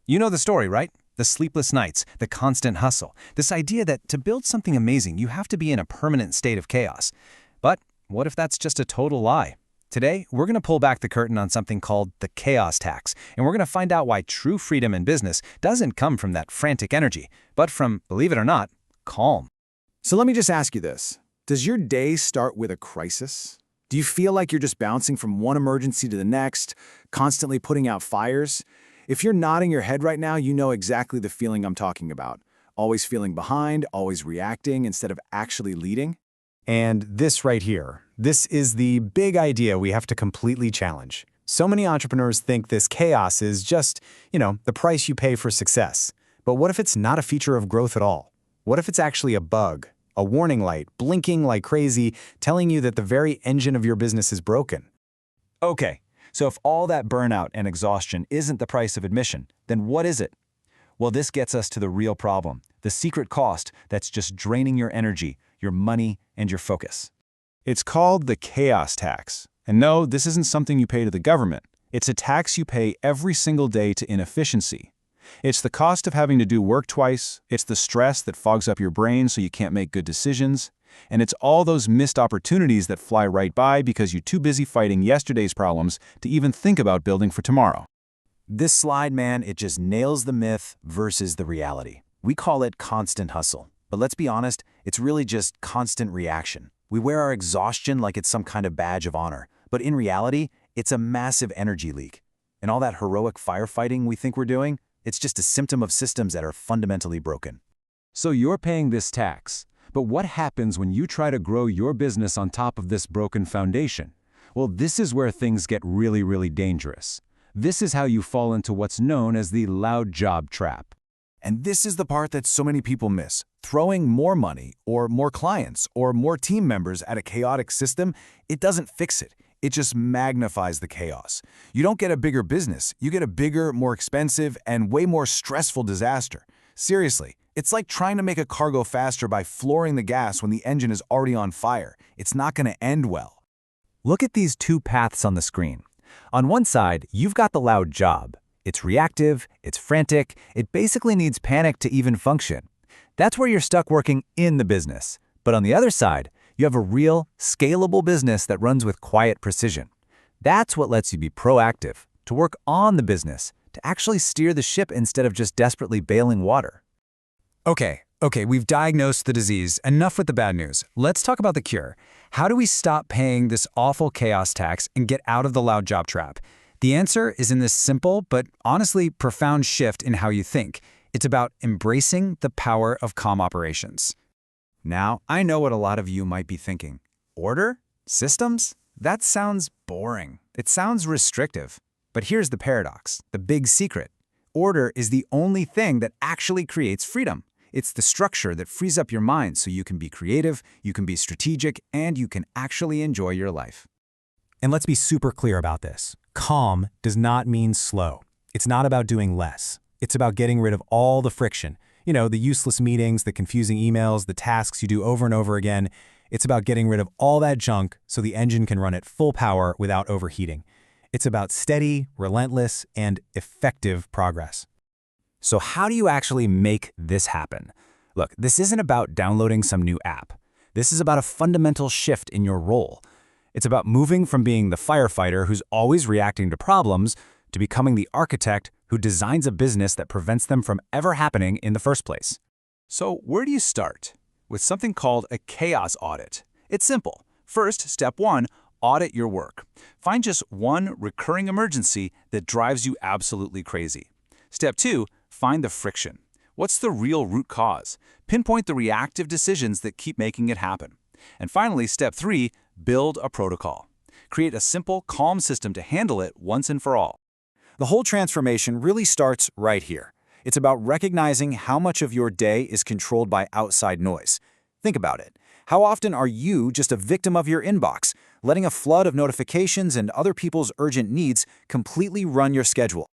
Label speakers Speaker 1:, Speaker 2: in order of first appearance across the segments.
Speaker 1: You know the story, right? The sleepless nights, the constant hustle, this idea that to build something amazing, you have to be in a permanent state of chaos. But what if that's just a total lie? Today, we're going to pull back the curtain on something called the chaos tax, and we're going to find out why true freedom in business doesn't come from that frantic energy, but from, believe it or not, calm.
Speaker 2: So let me just ask you this. Does your day start with a crisis? Do you feel like you're just bouncing from one emergency to the next, constantly putting out fires? If you're nodding your head right now, you know exactly the feeling I'm talking about. Always feeling behind, always reacting instead of actually leading.
Speaker 3: And this right here, this is the big idea we have to completely challenge. So many entrepreneurs think this chaos is just, the price you pay for success. But what if it's not a feature of growth at all? What if it's actually a bug, a warning light, blinking like crazy, telling you that the very engine of your business is broken?
Speaker 4: Okay, so if all that burnout and exhaustion isn't the price of admission, then what is it? Well, this gets us to the real problem, the secret cost that's just draining your energy, your money, and your focus.
Speaker 1: It's called the chaos tax. And no, this isn't something you pay to the government. It's a tax you pay every single day to inefficiency. It's the cost of having to do work twice, it's the stress that fogs up your brain so you can't make good decisions, and it's all those missed opportunities that fly right by because you're too busy fighting yesterday's problems to even think about building for tomorrow.
Speaker 3: This slide, man, it just nails the myth versus the reality. We call it constant hustle. But let's be honest, it's really just constant reaction. We wear our exhaustion like it's some kind of badge of honor. But in reality, it's a massive energy leak. And all that heroic firefighting we think we're doing, it's just a symptom of systems that are fundamentally broken.
Speaker 4: So you're paying this tax. But what happens when you try to grow your business on top of this broken foundation? Well, this is where things get really, really dangerous. This is how you fall into what's known as the loud job trap.
Speaker 2: And this is the part that so many people miss. Throwing more money or more clients or more team members at a chaotic system, it doesn't fix it. It just magnifies the chaos. You don't get a bigger business. You get a bigger, more expensive, and way more stressful disaster. Seriously, it's like trying to make a car go faster by flooring the gas when the engine is already on fire. It's not going to end well.
Speaker 3: Look at these two paths on the screen. On one side, you've got the loud job. It's reactive, it's frantic, it basically needs panic to even function. That's where you're stuck working in the business. But on the other side, you have a real, scalable business that runs with quiet precision. That's what lets you be proactive, to work on the business, to actually steer the ship instead of just desperately bailing water.
Speaker 1: Okay, we've diagnosed the disease. Enough with the bad news. Let's talk about the cure. How do we stop paying this awful chaos tax and get out of the loud job trap? The answer is in this simple but honestly profound shift in how you think. It's about embracing the power of calm operations. Now, I know what a lot of you might be thinking. Order? Systems? That sounds boring. It sounds restrictive. But here's the paradox, the big secret. Order is the only thing that actually creates freedom. It's the structure that frees up your mind so you can be creative, you can be strategic, and you can actually enjoy your life.
Speaker 3: And let's be super clear about this. Calm does not mean slow. It's not about doing less. It's about getting rid of all the friction. The useless meetings, the confusing emails, the tasks you do over and over again. It's about getting rid of all that junk so the engine can run at full power without overheating. It's about steady, relentless, and effective progress. So how do you actually make this happen? Look, this isn't about downloading some new app. This is about a fundamental shift in your role. It's about moving from being the firefighter who's always reacting to problems to becoming the architect who designs a business that prevents them from ever happening in the first place.
Speaker 4: So where do you start? With something called a chaos audit. It's simple. First, step 1, audit your work. Find just one recurring emergency that drives you absolutely crazy. Step 2, find the friction. What's the real root cause? Pinpoint the reactive decisions that keep making it happen. And finally, step 3, build a protocol. Create a simple, calm system to handle it once and for all.
Speaker 2: The whole transformation really starts right here. It's about recognizing how much of your day is controlled by outside noise. Think about it. How often are you just a victim of your inbox, letting a flood of notifications and other people's urgent needs completely run your schedule?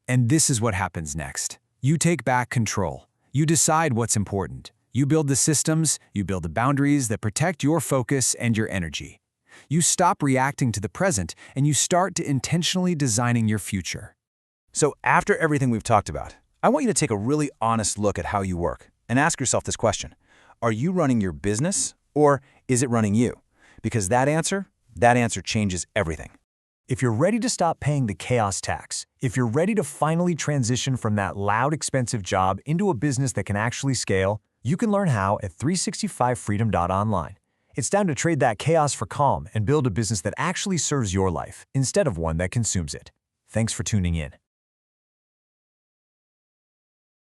Speaker 1: And this is what happens next. You take back control. You decide what's important. You build the systems, you build the boundaries that protect your focus and your energy. You stop reacting to the present and you start to intentionally designing your future.
Speaker 2: So after everything we've talked about, I want you to take a really honest look at how you work and ask yourself this question. Are you running your business or is it running you? Because that answer changes everything.
Speaker 5: If you're ready to stop paying the chaos tax, if you're ready to finally transition from that loud, expensive job into a business that can actually scale, you can learn how at 365freedom.online. It's time to trade that chaos for calm and build a business that actually serves your life instead of one that consumes it. Thanks for tuning in.